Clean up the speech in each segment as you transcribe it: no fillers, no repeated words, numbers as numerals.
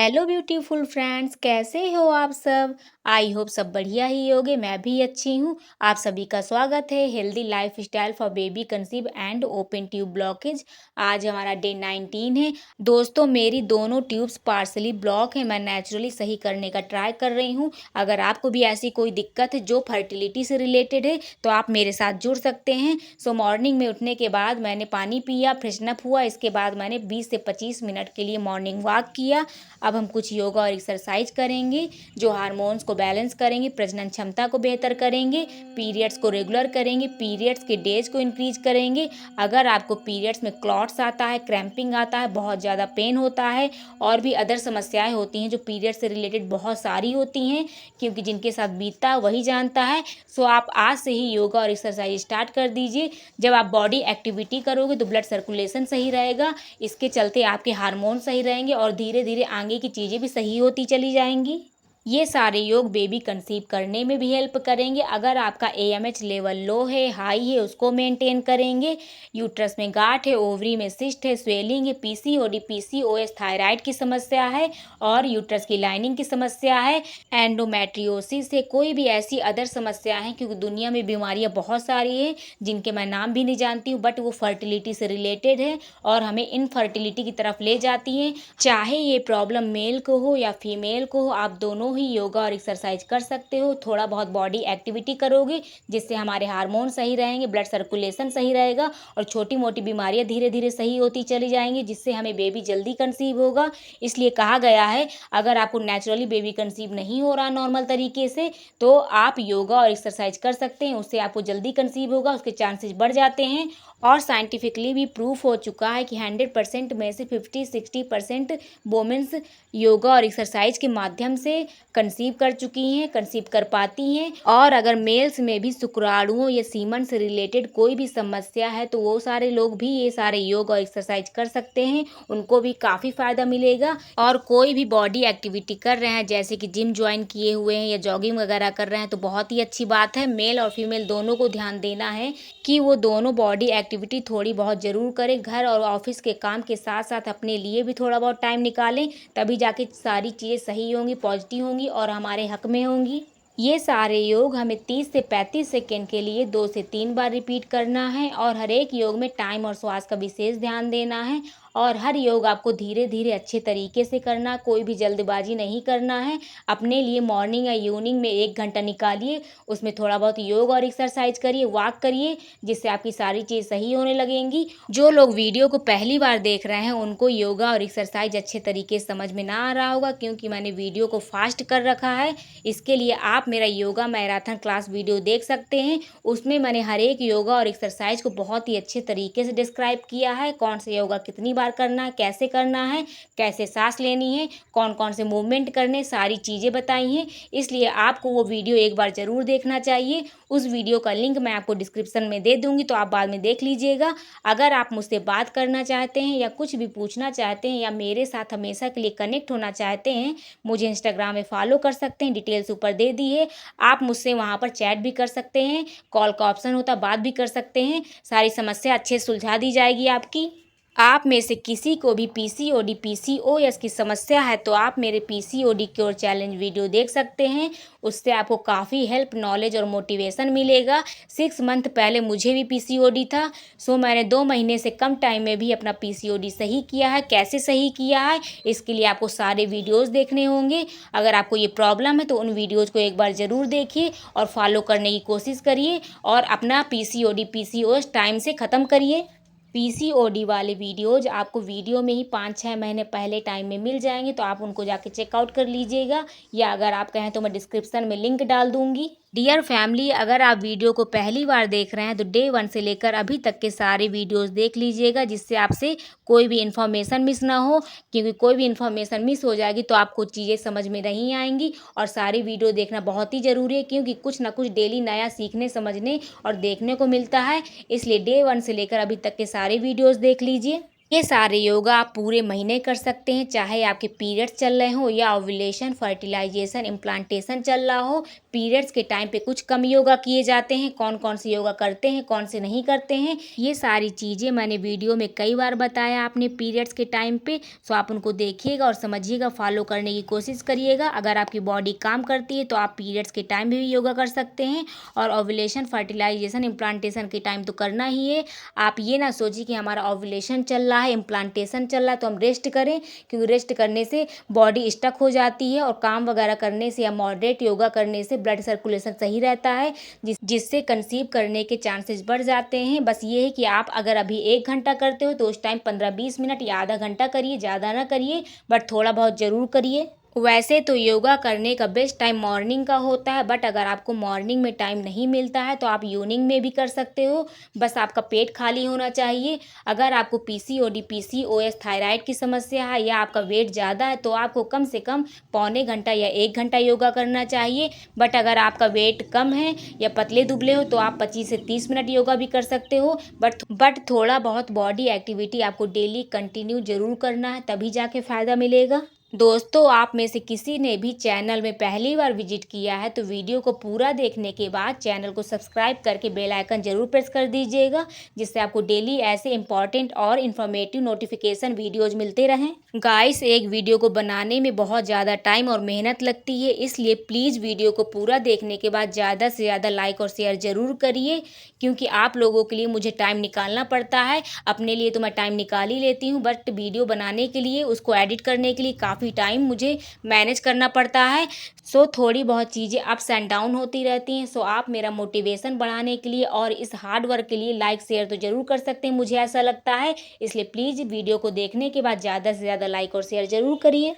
Hello beautiful friends, कैसे हो आप सब। आई होप सब बढ़िया ही होगे। मैं भी अच्छी हूँ। आप सभी का स्वागत है healthy life style for baby conceive and open tube blockage. आज हमारा डे 19 है। दोस्तों, मेरी दोनों ट्यूब्स पार्सली ब्लॉक है। मैं नेचुरली सही करने का ट्राई कर रही हूँ। अगर आपको भी ऐसी कोई दिक्कत है जो फर्टिलिटी से रिलेटेड है तो आप मेरे साथ जुड़ सकते हैं। सो मॉर्निंग में उठने के बाद मैंने पानी पिया, फ्रेशन अप हुआ। इसके बाद मैंने 20 से 25 मिनट के लिए मॉर्निंग वॉक किया। अब हम कुछ योगा और एक्सरसाइज करेंगे जो हार्मोन्स को बैलेंस करेंगे, प्रजनन क्षमता को बेहतर करेंगे, पीरियड्स को रेगुलर करेंगे, पीरियड्स के डेज को इंक्रीज करेंगे। अगर आपको पीरियड्स में क्लॉट्स आता है, क्रैम्पिंग आता है, बहुत ज़्यादा पेन होता है और भी अदर समस्याएं होती हैं जो पीरियड से रिलेटेड बहुत सारी होती हैं, क्योंकि जिनके साथ बीतता है वही जानता है। सो आप आज से ही योगा और एक्सरसाइज स्टार्ट कर दीजिए। जब आप बॉडी एक्टिविटी करोगे तो ब्लड सर्कुलेशन सही रहेगा, इसके चलते आपके हार्मोन सही रहेंगे और धीरे धीरे आगे की चीज़ें भी सही होती चली जाएंगी। ये सारे योग बेबी कंसीव करने में भी हेल्प करेंगे। अगर आपका एएमएच लेवल लो है, हाई है, उसको मेंटेन करेंगे। यूट्रस में गांठ है, ओवरी में सिस्ट है, स्वेलिंग है, पीसीओडी, पीसीओएस, थायराइड की समस्या है और यूट्रस की लाइनिंग की समस्या है, एंडोमेट्रियोसिस है, कोई भी ऐसी अदर समस्या है, क्योंकि दुनिया में बीमारियां बहुत सारी हैं जिनके मैं नाम भी नहीं जानती हूँ, बट वो फर्टिलिटी से रिलेटेड है और हमें इनफर्टिलिटी की तरफ ले जाती हैं। चाहे ये प्रॉब्लम मेल को हो या फीमेल को हो, आप दोनों ही योगा और एक्सरसाइज कर सकते हो। थोड़ा बहुत बॉडी एक्टिविटी करोगे जिससे हमारे हार्मोन सही रहेंगे, ब्लड सर्कुलेशन सही रहेगा और छोटी मोटी बीमारियां धीरे धीरे सही होती चली जाएंगी, जिससे हमें बेबी जल्दी कंसीव होगा। इसलिए कहा गया है, अगर आपको नेचुरली बेबी कंसीव नहीं हो रहा नॉर्मल तरीके से तो आप योगा और एक्सरसाइज कर सकते हैं। उससे आपको जल्दी कंसीव होगा, उसके चांसेस बढ़ जाते हैं। और साइंटिफिकली भी प्रूफ हो चुका है कि 100% में से 50-60% वोमेंस योगा और एक्सरसाइज के माध्यम से कंसीव कर चुकी हैं, कंसीव कर पाती हैं। और अगर मेल्स में भी शुक्राणुओं या सीमन से रिलेटेड कोई भी समस्या है तो वो सारे लोग भी ये सारे योग और एक्सरसाइज कर सकते हैं, उनको भी काफ़ी फ़ायदा मिलेगा। और कोई भी बॉडी एक्टिविटी कर रहे हैं, जैसे कि जिम ज्वाइन किए हुए हैं या जॉगिंग वगैरह कर रहे हैं, तो बहुत ही अच्छी बात है। मेल और फीमेल दोनों को ध्यान देना है कि वो दोनों बॉडी एक्टिविटी थोड़ी बहुत ज़रूर करें। घर और ऑफिस के काम के साथ साथ अपने लिए भी थोड़ा बहुत टाइम निकालें, तभी जाके सारी चीज़ें सही होंगी, पॉजिटिव होंगी और हमारे हक में होंगी। ये सारे योग हमें 30 से 35 सेकेंड के लिए 2 से 3 बार रिपीट करना है और हर एक योग में टाइम और श्वास का विशेष ध्यान देना है। और हर योग आपको धीरे धीरे अच्छे तरीके से करना, कोई भी जल्दबाजी नहीं करना है। अपने लिए मॉर्निंग या इवनिंग में 1 घंटा निकालिए, उसमें थोड़ा बहुत योग और एक्सरसाइज करिए, वॉक करिए, जिससे आपकी सारी चीज़ सही होने लगेंगी। जो लोग वीडियो को पहली बार देख रहे हैं उनको योगा और एक्सरसाइज अच्छे तरीके से समझ में ना आ रहा होगा, क्योंकि मैंने वीडियो को फास्ट कर रखा है। इसके लिए आप मेरा योगा मैराथन क्लास वीडियो देख सकते हैं। उसमें मैंने हर एक योगा और एक्सरसाइज को बहुत ही अच्छे तरीके से डिस्क्राइब किया है। कौन सा योगा कितनी बार करना है, कैसे सांस लेनी है, कौन कौन से मूवमेंट करने, सारी चीज़ें बताई हैं। इसलिए आपको वो वीडियो एक बार ज़रूर देखना चाहिए। उस वीडियो का लिंक मैं आपको डिस्क्रिप्शन में दे दूँगी, तो आप बाद में देख लीजिएगा। अगर आप मुझसे बात करना चाहते हैं या कुछ भी पूछना चाहते हैं या मेरे साथ हमेशा के लिए कनेक्ट होना चाहते हैं, मुझे इंस्टाग्राम में फॉलो कर सकते हैं, डिटेल्स ऊपर दे दी है। आप मुझसे वहाँ पर चैट भी कर सकते हैं, कॉल का ऑप्शन होता है, बात भी कर सकते हैं। सारी समस्या अच्छे से सुलझा दी जाएगी आपकी। आप में से किसी को भी पीसीओडी पीसीओएस की समस्या है तो आप मेरे पीसीओडी क्योर चैलेंज वीडियो देख सकते हैं। उससे आपको काफ़ी हेल्प, नॉलेज और मोटिवेशन मिलेगा। 6 मंथ पहले मुझे भी पीसीओडी था, सो मैंने 2 महीने से कम टाइम में भी अपना पीसीओडी सही किया है। कैसे सही किया है, इसके लिए आपको सारे वीडियोस देखने होंगे। अगर आपको ये प्रॉब्लम है तो उन वीडियोज़ को एक बार ज़रूर देखिए और फॉलो करने की कोशिश करिए और अपना पीसीओडी पीसीओएस टाइम से ख़त्म करिए। पीसीओडी वाले वीडियोज आपको वीडियो में ही 5-6 महीने पहले टाइम में मिल जाएंगे, तो आप उनको जाके चेकआउट कर लीजिएगा, या अगर आप कहें तो मैं डिस्क्रिप्शन में लिंक डाल दूंगी। डियर फैमिली, अगर आप वीडियो को पहली बार देख रहे हैं तो डे 1 से लेकर अभी तक के सारे वीडियोस देख लीजिएगा, जिससे आपसे कोई भी इन्फॉर्मेशन मिस ना हो, क्योंकि कोई भी इन्फॉर्मेशन मिस हो जाएगी तो आपको चीज़ें समझ में नहीं आएंगी। और सारी वीडियो देखना बहुत ही ज़रूरी है, क्योंकि कुछ ना कुछ डेली नया सीखने, समझने और देखने को मिलता है। इसलिए डे 1 से लेकर अभी तक के सारे वीडियोस देख लीजिए। ये सारे योगा आप पूरे महीने कर सकते हैं, चाहे आपके पीरियड्स चल रहे हों या ओव्यूलेशन, फर्टिलाइजेशन, इम्प्लांटेशन चल रहा हो। पीरियड्स के टाइम पे कुछ कम योगा किए जाते हैं, कौन-कौन से योगा करते हैं, कौन से नहीं करते हैं। ये सारी चीज़ें मैंने वीडियो में कई बार बताया आपने पीरियड्स के टाइम पे, सो आप उनको देखिएगा और समझिएगा, फॉलो करने की कोशिश करिएगा। अगर आपकी बॉडी काम करती है तो आप पीरियड्स के टाइम भी योगा कर सकते हैं और ओव्यूलेशन, फर्टिलाइजेशन, इम्प्लांटेशन के टाइम तो करना ही है। आप ये ना सोचिए कि हमारा ओव्यूलेशन चल रहा है, इम्प्लांटेशन चल रहा है तो हम रेस्ट करें, क्योंकि रेस्ट करने से बॉडी स्टक हो जाती है और काम वगैरह करने से या मॉडरेट योगा करने से ब्लड सर्कुलेशन सही रहता है, जिससे कंसीव करने के चांसेस बढ़ जाते हैं। बस ये है कि आप अगर अभी 1 घंटा करते हो तो उस टाइम 15-20 मिनट या आधा घंटा करिए, ज़्यादा ना करिए, बट थोड़ा बहुत ज़रूर करिए। वैसे तो योगा करने का बेस्ट टाइम मॉर्निंग का होता है, बट अगर आपको मॉर्निंग में टाइम नहीं मिलता है तो आप इवनिंग में भी कर सकते हो। बस आपका पेट खाली होना चाहिए। अगर आपको पीसीओडी, पीसीओएस, थायराइड की समस्या है या आपका वेट ज़्यादा है तो आपको कम से कम पौने घंटा या 1 घंटा योगा करना चाहिए। बट अगर आपका वेट कम है या पतले दुबले हो तो आप 25 से 30 मिनट योगा भी कर सकते हो। बट थोड़ा बहुत बॉडी एक्टिविटी आपको डेली कंटिन्यू ज़रूर करना है, तभी जाके फ़ायदा मिलेगा। दोस्तों, आप में से किसी ने भी चैनल में पहली बार विजिट किया है तो वीडियो को पूरा देखने के बाद चैनल को सब्सक्राइब करके बेल आइकन ज़रूर प्रेस कर दीजिएगा, जिससे आपको डेली ऐसे इंपॉर्टेंट और इन्फॉर्मेटिव नोटिफिकेशन वीडियोज़ मिलते रहें। गाइस, एक वीडियो को बनाने में बहुत ज़्यादा टाइम और मेहनत लगती है, इसलिए प्लीज़ वीडियो को पूरा देखने के बाद ज़्यादा से ज़्यादा लाइक और शेयर ज़रूर करिए, क्योंकि आप लोगों के लिए मुझे टाइम निकालना पड़ता है। अपने लिए तो मैं टाइम निकाल ही लेती हूँ, बट वीडियो बनाने के लिए, उसको एडिट करने के लिए काफ़ी टाइम मुझे मैनेज करना पड़ता है। सो थोड़ी बहुत चीज़ें अप्स एंड डाउन होती रहती हैं। सो आप मेरा मोटिवेशन बढ़ाने के लिए और इस हार्ड वर्क के लिए लाइक शेयर तो ज़रूर कर सकते हैं, मुझे ऐसा लगता है। इसलिए प्लीज़ वीडियो को देखने के बाद ज़्यादा से ज़्यादा लाइक और शेयर ज़रूर करिए।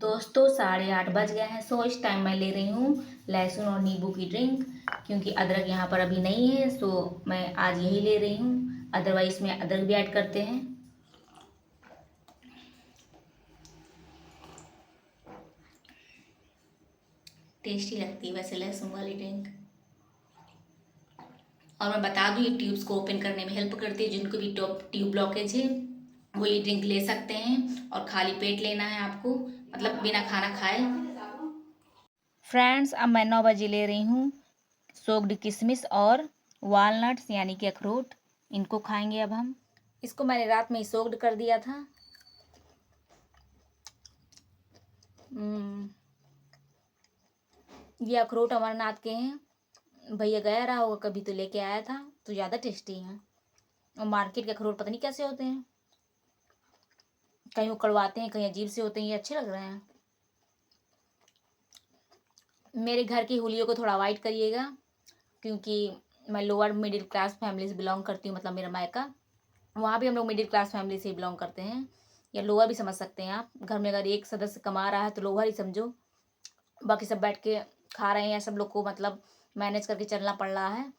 दोस्तों, 8:30 बज गए हैं। सो इस टाइम मैं ले रही हूँ लहसुन और नींबू की ड्रिंक, क्योंकि अदरक यहाँ पर अभी नहीं है। सो मैं आज यही ले रही हूँ, अदरवाइज इसमें अदरक भी ऐड करते हैं। टेस्टी लगती है वैसे लहसुन वाली ड्रिंक। और मैं बता दूँ, ये ट्यूब्स को ओपन करने में हेल्प करती है। जिनको भी ट्यूब ब्लॉकेज है वो ये ड्रिंक ले सकते हैं, और खाली पेट लेना है आपको, मतलब बिना खाना खाए। फ्रेंड्स, अब मैं 9 बजे ले रही हूँ सोक्ड किशमिश और वालनट्स यानी कि अखरोट। इनको खाएंगे अब हम। इसको मैंने रात में ही सोक्ड कर दिया था। ये अखरोट अमरनाथ के हैं। भैया गया रहा होगा कभी तो लेके आया था, तो ज़्यादा टेस्टी हैं। और मार्केट के अखरोट पता नहीं कैसे होते हैं, कहीं उकड़वाते हैं, कहीं अजीब से होते हैं। ये अच्छे लग रहे हैं। मेरे घर की होलियों को थोड़ा अवॉइड करिएगा, क्योंकि मैं लोअर मिडिल क्लास फैमिली से बिलोंग करती हूँ, मतलब मेरा मायका। वहाँ भी हम लोग मिडिल क्लास फैमिली से बिलोंग करते हैं, या लोअर भी समझ सकते हैं आप। घर में अगर एक सदस्य कमा रहा है तो लोअर ही समझो, बाकी सब बैठ के खा रहे हैं, या सब लोग को मतलब मैनेज करके चलना पड़ रहा है।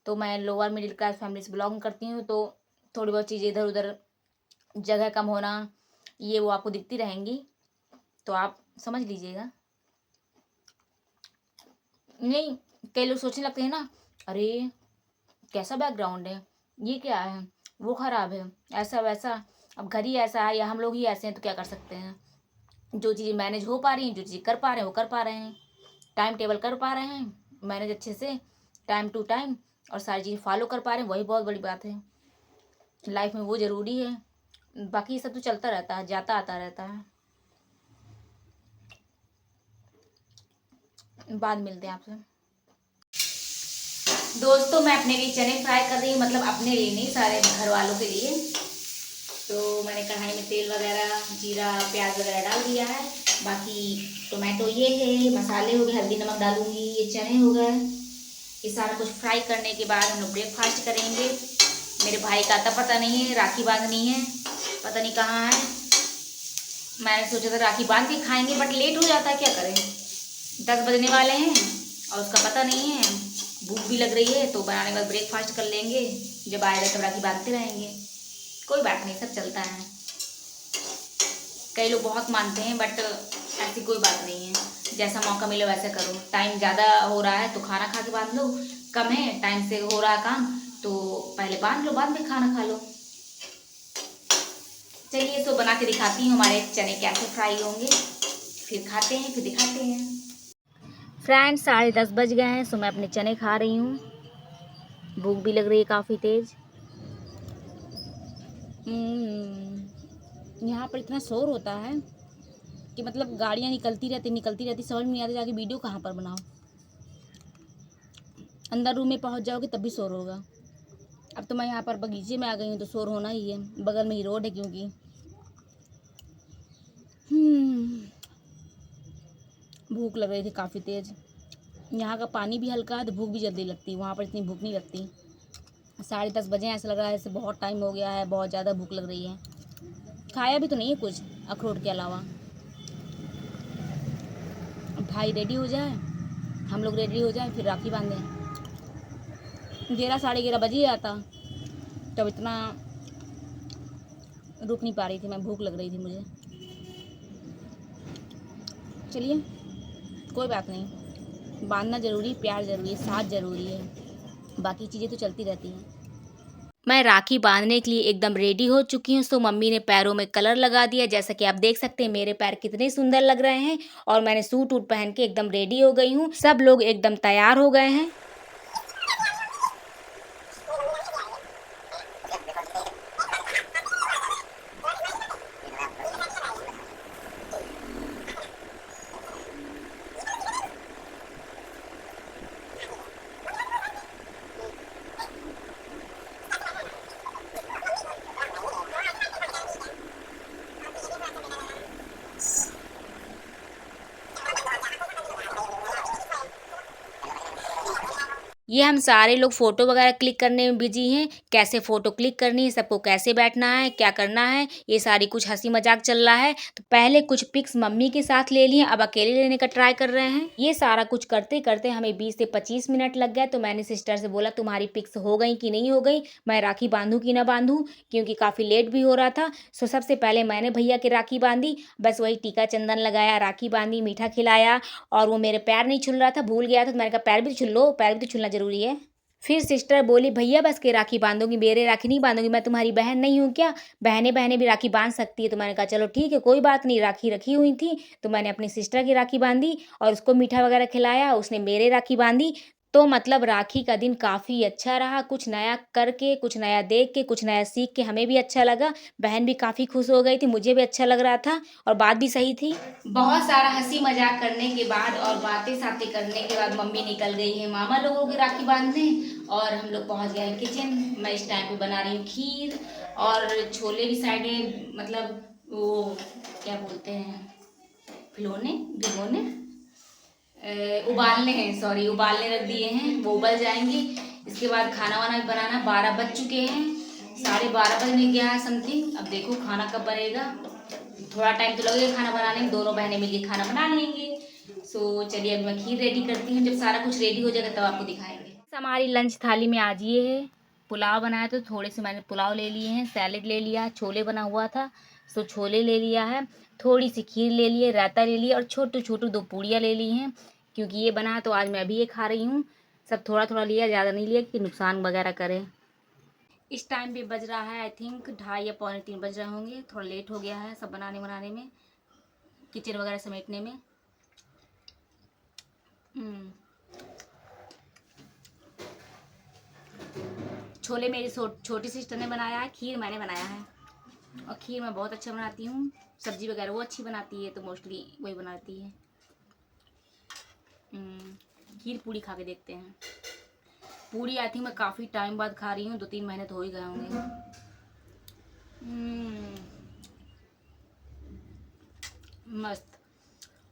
तो मैं लोअर मिडिल क्लास फैमिली से बिलोंग करती हूँ, तो थोड़ी बहुत चीज़ें इधर उधर, जगह कम होना, ये वो आपको दिखती रहेंगी, तो आप समझ लीजिएगा। नहीं, कई लोग सोचने लगते हैं ना, अरे कैसा बैकग्राउंड है, ये क्या है, वो खराब है, ऐसा वैसा। अब घर ही ऐसा है या हम लोग ही ऐसे हैं तो क्या कर सकते हैं। जो चीज़ें मैनेज हो पा रही हैं, जो चीज़ें कर पा रहे हैं वो कर पा रहे हैं, टाइम टेबल कर पा रहे हैं मैनेज अच्छे से, टाइम टू टाइम, और सारी चीज़ें फॉलो कर पा रहे हैं, वही बहुत बड़ी बात है। लाइफ में वो ज़रूरी है, बाकी सब तो चलता रहता है, जाता आता रहता है। बाद मिलते हैं आपसे। दोस्तों, मैं अपने लिए चने फ्राई कर रही हूँ, मतलब अपने लिए नहीं, सारे घर वालों के लिए। तो मैंने कढ़ाई में तेल वगैरह, जीरा, प्याज वगैरह डाल दिया है। बाकी टोमेटो ये है, मसाले हो गए, हल्दी नमक डालूंगी, ये चने हो गए। ये सारा कुछ फ्राई करने के बाद हम लोग ब्रेकफास्ट करेंगे। मेरे भाई का आता पता नहीं है, राखी बांधनी है, पता नहीं कहाँ है। मैंने सोचा था राखी बांध के खाएंगे, बट लेट हो जाता है, क्या करें। 10 बजने वाले हैं और उसका पता नहीं है। भूख भी लग रही है, तो बनाने के बाद ब्रेकफास्ट कर लेंगे, जब आएगा तब राखी बांधते रहेंगे। कोई बात नहीं, सब चलता है। कई लोग बहुत मानते हैं, बट ऐसी कोई बात नहीं है। जैसा मौका मिले वैसा करो। टाइम ज़्यादा हो रहा है तो खाना खा के बांध लो, कम है टाइम से हो रहा काम तो पहले बांध लो, बाद में खाना खा लो। चलिए तो बना के दिखाती हूँ हमारे चने कैसे फ्राई होंगे, फिर खाते हैं, फिर दिखाते हैं। फ्रेंड्स 10:30 बज गए हैं, सो मैं अपने चने खा रही हूँ। भूख भी लग रही है काफ़ी तेज़। यहाँ पर इतना शोर होता है कि मतलब गाड़ियाँ निकलती रहती, समझ में नहीं आता जाके वीडियो कहाँ पर बनाओ। अंदर रूम में पहुँच जाओगे तब भी शोर होगा। अब तो मैं यहाँ पर बगीचे में आ गई हूँ तो शोर होना ही है, बगल में ही रोड है क्योंकि भूख लग रही थी काफ़ी तेज़। यहाँ का पानी भी हल्का है तो भूख भी जल्दी लगती है, वहाँ पर इतनी भूख नहीं लगती। 10:30 बजे ऐसा लग रहा है जैसे बहुत टाइम हो गया है, बहुत ज़्यादा भूख लग रही है। खाया भी तो नहीं है कुछ अखरोट के अलावा। भाई रेडी हो जाए, हम लोग रेडी हो जाए, फिर राखी बांधें। 11 साढ़े 11 बजे ही आता, तब इतना रुक नहीं पा रही थी मैं, भूख लग रही थी मुझे। चलिए कोई बात नहीं, बांधना ज़रूरी, प्यार ज़रूरी है, साथ ज़रूरी है, बाकी चीज़ें तो चलती रहती हैं। मैं राखी बांधने के लिए एकदम रेडी हो चुकी हूँ। सो मम्मी ने पैरों में कलर लगा दिया, जैसा कि आप देख सकते हैं मेरे पैर कितने सुंदर लग रहे हैं। और मैंने सूट वूट पहन के एकदम रेडी हो गई हूँ, सब लोग एकदम तैयार हो गए हैं। ये हम सारे लोग फ़ोटो वगैरह क्लिक करने में बिजी हैं, कैसे फ़ोटो क्लिक करनी है, सबको कैसे बैठना है, क्या करना है, ये सारी कुछ हंसी मजाक चल रहा है। तो पहले कुछ पिक्स मम्मी के साथ ले लिए, अब अकेले लेने का ट्राई कर रहे हैं। ये सारा कुछ करते करते हमें 20 से 25 मिनट लग गया। तो मैंने सिस्टर से बोला तुम्हारी पिक्स हो गई कि नहीं हो गई, मैं राखी बांधूँ कि ना बांधूँ, क्योंकि काफ़ी लेट भी हो रहा था। सो सबसे पहले मैंने भैया की राखी बांधी, बस वही टीका चंदन लगाया, राखी बांधी, मीठा खिलाया। और वो मेरे पैर नहीं छूल रहा था, भूल गया था, तो मैंने कहा पैर भी तो छूल लो, पैर भी तो छूलना ज़रूरी है। फिर सिस्टर बोली भैया बस के राखी बांधोगी, मेरे राखी नहीं बांधोगी, मैं तुम्हारी बहन नहीं हूँ क्या, बहनें बहनें भी राखी बांध सकती है। तो मैंने कहा चलो ठीक है कोई बात नहीं, राखी रखी हुई थी तो मैंने अपनी सिस्टर की राखी बांधी और उसको मीठा वगैरह खिलाया, उसने मेरे राखी बांधी। तो मतलब राखी का दिन काफ़ी अच्छा रहा, कुछ नया करके, कुछ नया देख के, कुछ नया सीख के हमें भी अच्छा लगा। बहन भी काफ़ी खुश हो गई थी, मुझे भी अच्छा लग रहा था और बात भी सही थी। बहुत सारा हंसी मजाक करने के बाद और बातें सातें करने के बाद मम्मी निकल गई है मामा लोगों की राखी बांधने और हम लोग पहुंच गए हैं किचन। मैं इस टाइम पे बना रही हूँ खीर और छोले भी साइड में, मतलब वो क्या बोलते हैं, भिगोने भिगोने उबालने हैं, सॉरी उबालने रख दिए हैं, वो उबल जाएंगे। इसके बाद खाना वाना भी बनाना, 12 बज चुके हैं, 12:30 बजने गया है समथिंग। अब देखो खाना कब बनेगा, थोड़ा टाइम तो लगेगा खाना बनाने में, दोनों बहनें मिलकर खाना बना लेंगे। सो चलिए अब मैं खीर रेडी करती हूँ, जब सारा कुछ रेडी हो जाएगा तब आपको दिखाएंगे। हमारी लंच थाली में आज ये है, पुलाव बनाया तो थोड़े से मैंने पुलाव ले लिए हैं, सैलेड ले लिया, छोले बना हुआ था सो छोले ले लिया है, थोड़ी सी खीर ले लिए, रायता ले लिया और छोटू छोटू 2 पूड़ियाँ ले ली हैं, क्योंकि ये बना तो आज मैं भी ये खा रही हूँ। सब थोड़ा थोड़ा लिया, ज़्यादा नहीं लिया कि नुकसान वगैरह करे। इस टाइम पे बज रहा है आई थिंक 2:30 या 2:45 बज रहे होंगे, थोड़ा लेट हो गया है सब बनाने में, किचन वगैरह समेटने में। छोले मेरी छोटी सिस्टर ने बनाया है, खीर मैंने बनाया है और खीर मैं बहुत अच्छा बनाती हूँ, सब्जी वगैरह वो अच्छी बनाती है तो मोस्टली वही बनाती है। खीर पूड़ी खा के देखते हैं। पूड़ी आई थिंक मैं काफ़ी टाइम बाद खा रही हूँ, 2-3 महीने तो हो ही गए होंगे। मस्त,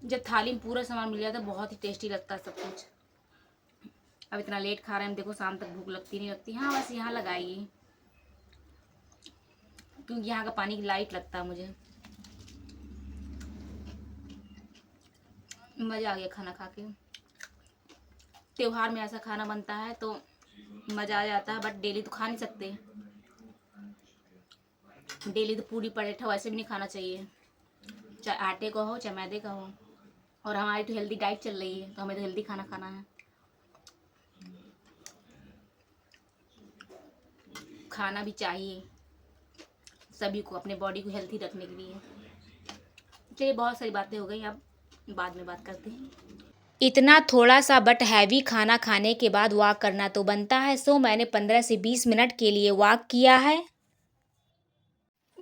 जब थाली में पूरा सामान मिल जाता है बहुत ही टेस्टी लगता है सब कुछ। अब इतना लेट खा रहे हैं, देखो शाम तक भूख लगती नहीं लगती। हाँ बस यहाँ लगाएगी क्योंकि यहाँ का पानी लाइट लगता है मुझे। मज़ा आ गया खाना खा के। त्योहार में ऐसा खाना बनता है तो मज़ा आ जाता है, बट डेली तो खा नहीं सकते, डेली तो पूरी पराठा वैसे भी नहीं खाना चाहिए, चाहे आटे का हो चाहे मैदे का हो। और हमारी तो हेल्दी डाइट चल रही है, तो हमें तो हेल्दी खाना खाना है, खाना भी चाहिए सभी को अपने बॉडी को हेल्थी रखने के लिए। चलिए बहुत सारी बातें हो गई, अब बाद में बात करते हैं। इतना थोड़ा सा बट हैवी खाना खाने के बाद वॉक करना तो बनता है, सो मैंने 15 से 20 मिनट के लिए वॉक किया है।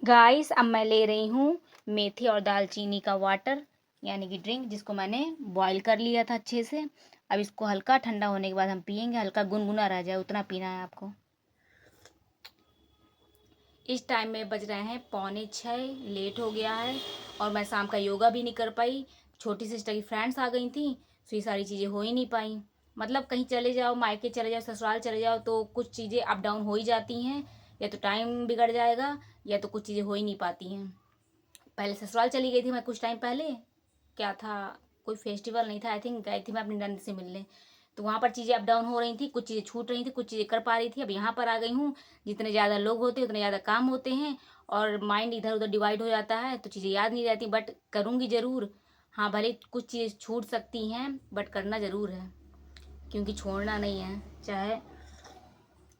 गाइस अब मैं ले रही हूँ मेथी और दालचीनी का वाटर यानी कि ड्रिंक, जिसको मैंने बॉईल कर लिया था अच्छे से। अब इसको हल्का ठंडा होने के बाद हम पियेंगे, हल्का गुनगुना रह जाए उतना पीना है आपको। इस टाइम में बज रहे हैं 5:45, लेट हो गया है और मैं शाम का योगा भी नहीं कर पाई। छोटी सिस्टर की फ्रेंड्स आ गई थी, तो ये सारी चीज़ें हो ही नहीं पाई। मतलब कहीं चले जाओ, मायके चले जाओ, ससुराल चले जाओ, तो कुछ चीज़ें अप डाउन हो ही जाती हैं, या तो टाइम बिगड़ जाएगा या तो कुछ चीज़ें हो ही नहीं पाती हैं। पहले ससुराल चली गई थी मैं कुछ टाइम पहले, क्या था, कोई फेस्टिवल नहीं था, आई थिंक गई थी मैं अपनी नंद से मिलने, तो वहाँ पर चीज़ें अप डाउन हो रही थी, कुछ चीज़ें छूट रही थी, कुछ चीज़ें कर पा रही थी। अब यहाँ पर आ गई हूँ, जितने ज़्यादा लोग होते हैं उतने ज़्यादा काम होते हैं और माइंड इधर उधर डिवाइड हो जाता है, तो चीज़ें याद नहीं रहती, बट करूँगी ज़रूर। हाँ भले कुछ चीज़ें छूट सकती हैं बट करना ज़रूर है, क्योंकि छोड़ना नहीं है। चाहे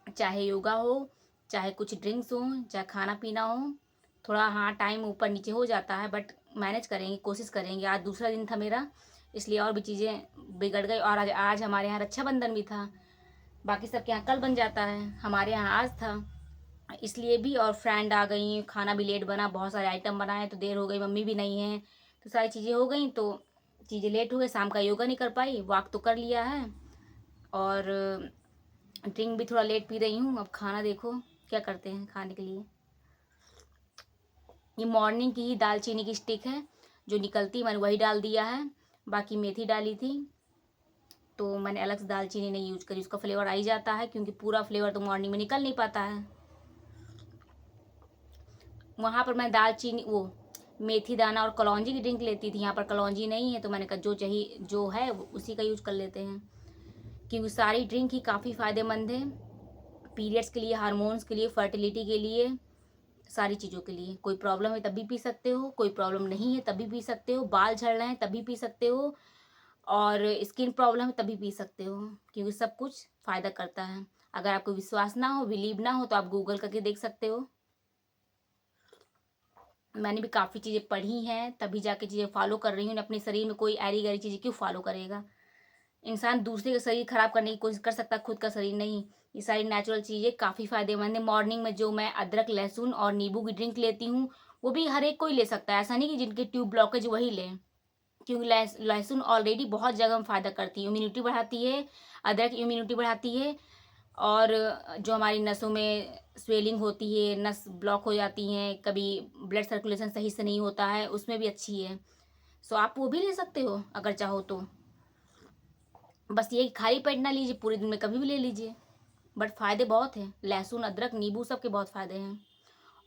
चाहे योगा हो, चाहे कुछ ड्रिंक्स हो, चाहे खाना पीना हो, थोड़ा हाँ टाइम ऊपर नीचे हो जाता है बट मैनेज करेंगे, कोशिश करेंगे। आज दूसरा दिन था मेरा, इसलिए और भी चीज़ें बिगड़ गई। और आज हमारे यहाँ रक्षाबंधन भी था, बाकी सबके यहाँ कल बन जाता है, हमारे यहाँ आज था, इसलिए भी। और फ्रेंड आ गई, खाना भी लेट बना, बहुत सारे आइटम बनाए तो देर हो गई, मम्मी भी नहीं है, तो सारी चीज़ें हो गई तो चीज़ें लेट हो गई। शाम का योगा नहीं कर पाई, वॉक तो कर लिया है और ड्रिंक भी थोड़ा लेट पी रही हूँ। अब खाना देखो क्या करते हैं खाने के लिए। ये मॉर्निंग की ही दालचीनी की स्टिक है, जो निकलती मैंने वही डाल दिया है, बाकी मेथी डाली थी तो मैंने अलग से दालचीनी नहीं यूज करी। उसका फ्लेवर आ ही जाता है, क्योंकि पूरा फ्लेवर तो मॉर्निंग में निकल नहीं पाता है। वहाँ पर मैं दालचीनी वो मेथी दाना और कलौंजी की ड्रिंक लेती थी, यहाँ पर कलौंजी नहीं है तो मैंने कहा जो चाहिए जो है उसी का यूज कर लेते हैं, क्योंकि सारी ड्रिंक ही काफ़ी फ़ायदेमंद है पीरियड्स के लिए, हार्मोन्स के लिए, फर्टिलिटी के लिए, सारी चीज़ों के लिए। कोई प्रॉब्लम है तब भी पी सकते हो, कोई प्रॉब्लम नहीं है तब भी पी सकते हो, बाल झड़ रहे हैं तब भी पी सकते हो, और स्किन प्रॉब्लम है तभी पी सकते हो, क्योंकि सब कुछ फ़ायदा करता है। अगर आपको विश्वास ना हो, बिलीव ना हो, तो आप गूगल करके देख सकते हो। मैंने भी काफ़ी चीज़ें पढ़ी हैं तभी जाके चीज़ें फॉलो कर रही हूँ। अपने शरीर में कोई ऐरी गैरी चीज़ें क्यों फॉलो करेगा। इंसान दूसरे का शरीर खराब करने की कोशिश कर सकता है, खुद का शरीर नहीं। ये सारी नेचुरल चीज़ें काफ़ी फ़ायदेमंद है। मॉर्निंग में जो मैं अदरक, लहसुन और नींबू की ड्रिंक लेती हूँ, वो भी हर एक कोई ले सकता है, ऐसा नहीं कि जिनके ट्यूब ब्लॉकेज वही लें, क्योंकि लहसुन ऑलरेडी बहुत जगह में फ़ायदा करती है, इम्यूनिटी बढ़ाती है। अदरक इम्यूनिटी बढ़ाती है, और जो हमारी नसों में स्वेलिंग होती है, नस ब्लॉक हो जाती हैं, कभी ब्लड सर्कुलेशन सही से नहीं होता है, उसमें भी अच्छी है। सो आप वो भी ले सकते हो अगर चाहो तो। बस ये खाली पेट ना लीजिए, पूरे दिन में कभी भी ले लीजिए, बट फ़ायदे बहुत हैं। लहसुन, अदरक, नींबू सबके बहुत फ़ायदे हैं।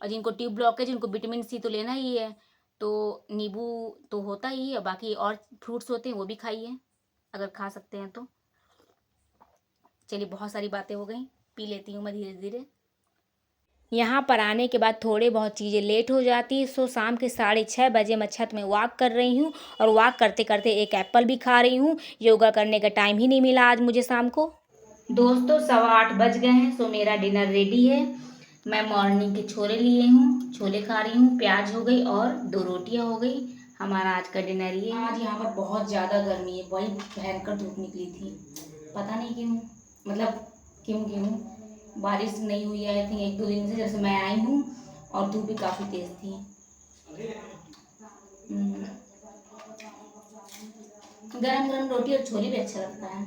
और जिनको ट्यूब ब्लॉकेज, उनको विटामिन सी तो लेना ही है, तो नींबू तो होता ही है, बाकी और फ्रूट्स होते हैं वो भी खाइए अगर खा सकते हैं तो। चलिए बहुत सारी बातें हो गई, पी लेती हूँ मैं धीरे धीरे। यहाँ पर आने के बाद थोड़े बहुत चीज़ें लेट हो जाती है, सो शाम के 6:30 मैं छत में वॉक कर रही हूँ और वॉक करते करते एक एप्पल भी खा रही हूँ। योगा करने का टाइम ही नहीं मिला आज मुझे शाम को। दोस्तों 7:15 बज गए हैं, सो मेरा डिनर रेडी है। मैं मॉर्निंग के छोले लिए हूँ, छोले खा रही हूँ, प्याज हो गई और 2 रोटियाँ हो गई। हमारा आज का डिनर ये है। आज यहाँ पर बहुत ज़्यादा गर्मी है, बड़ी भयंकर धूप निकली थी, पता नहीं क्यों, मतलब क्यों बारिश नहीं हुई है आई थिंक 1-2 दिन से, जब से मैं आई हूँ, और धूप भी काफ़ी तेज़ थी। गरम गरम रोटी और छोले भी अच्छा लगता है,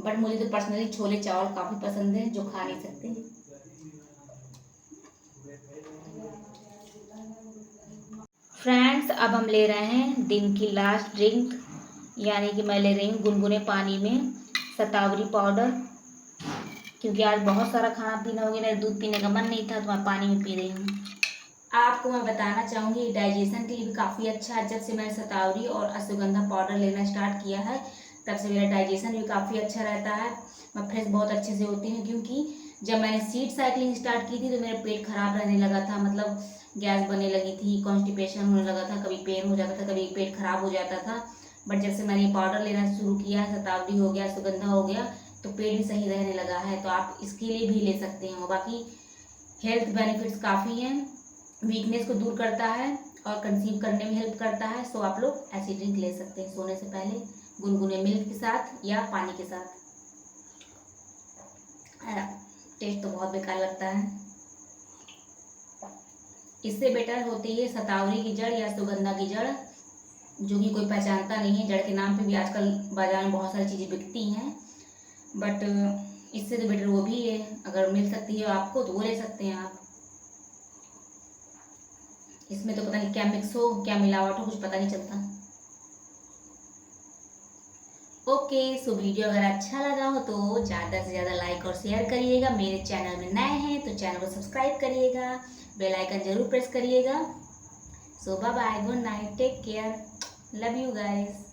बट मुझे तो पर्सनली छोले चावल काफ़ी पसंद है, जो खा नहीं सकते। फ्रेंड्स अब हम ले रहे हैं दिन की लास्ट ड्रिंक, यानी कि मैं ले रही हूँ गुनगुने पानी में शतावरी पाउडर, क्योंकि आज बहुत सारा खाना पीना हो गया, मेरा दूध पीने का मन नहीं था, तो मैं पानी में पी रही हूँ। आपको मैं बताना चाहूँगी डाइजेशन के लिए भी काफ़ी अच्छा है। जब से मैंने शतावरी और अश्वगंधा पाउडर लेना स्टार्ट किया है, तब से मेरा डाइजेशन भी काफ़ी अच्छा रहता है, मैं फ्रेश बहुत अच्छे से होती हूँ। क्योंकि जब मैंने सीड साइकिलिंग स्टार्ट की थी तो मेरा पेट खराब रहने लगा था, मतलब गैस बनने लगी थी, कॉन्स्टिपेशन होने लगा था, कभी पेन हो जाता था, कभी पेट खराब हो जाता था, बट जब से मैंने ये पाउडर लेना शुरू किया, शतावरी हो गया, सुगंधा हो गया, तो पेट भी सही रहने लगा है। तो आप इसके लिए भी ले सकते हैं। बाकी हेल्थ बेनिफिट्स काफ़ी हैं, वीकनेस को दूर करता है और कंसीव करने में हेल्प करता है। सो आप लोग ऐसी ड्रिंक ले सकते हैं सोने से पहले, गुनगुने मिल्क के साथ या पानी के साथ। टेस्ट तो बहुत बेकार लगता है। इससे बेटर होती है शतावरी की जड़ या सुगंधा की जड़, जो कि कोई पहचानता नहीं है। जड़ के नाम पे भी आजकल बाजार में बहुत सारी चीज़ें बिकती हैं, बट इससे तो बेटर वो भी है। अगर मिल सकती है आपको तो वो ले सकते हैं आप। इसमें तो पता नहीं क्या मिक्स हो, क्या मिलावट हो, कुछ पता नहीं चलता। ओके, सो वीडियो अगर अच्छा लगा हो तो ज़्यादा से ज़्यादा लाइक और शेयर करिएगा। मेरे चैनल में नए हैं तो चैनल को सब्सक्राइब करिएगा, बेल आइकन जरूर प्रेस करिएगा। So bye bye, good night, take care, love you guys.